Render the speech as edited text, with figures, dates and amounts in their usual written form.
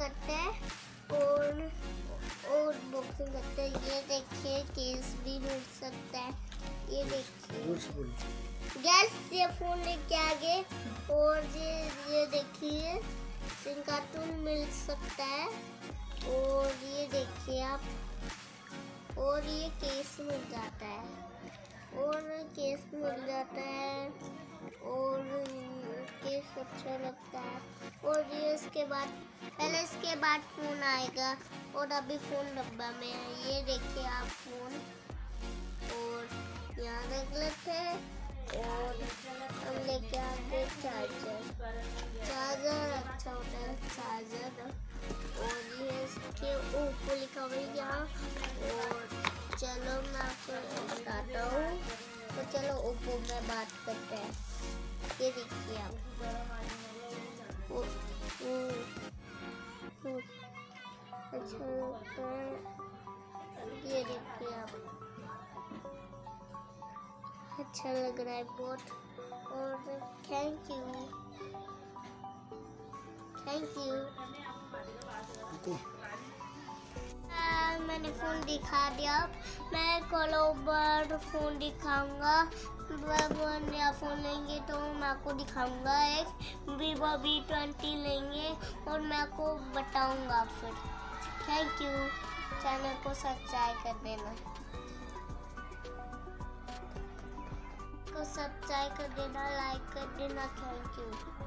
करते हैं और बॉक्सिंग करते हैं। ये देखिए केस भी मिल सकता है। ये देखिए गैस ये फोन लेके आ गए। और ये देखिए सिम कार्टून मिल सकता है। और ये देखिए आप, और ये केस मिल जाता है, और केस मिल जाता है, और केस अच्छा लगता है। और ये इसके बाद पहले इसके बाद फोन आएगा, और अभी फोन डब्बा में है। ये देखिए आप फोन, और यहाँ रख लेते हैं। और हम लेके आते चार्जर अच्छा होता है चार्जर। और ये इसके ऊपर लिखा हुआ है यहाँ। और चलो मैं आपको बताता हूँ, तो चलो ओप्पो में बात करते हैं। ये देखिए आप, अच्छा लगता है। ये देखिए आप, अच्छा लग रहा है बहुत। और थैंक यू। मैंने फ़ोन दिखा दिया। मैं कल फ़ोन दिखाऊंगा। नया फ़ोन लेंगे तो मैं आपको दिखाऊंगा। एक Vivo V20 लेंगे और मैं आपको बताऊंगा फिर। Thank you. चैनल को सब्सक्राइब कर देना। लाइक कर देना। Thank you.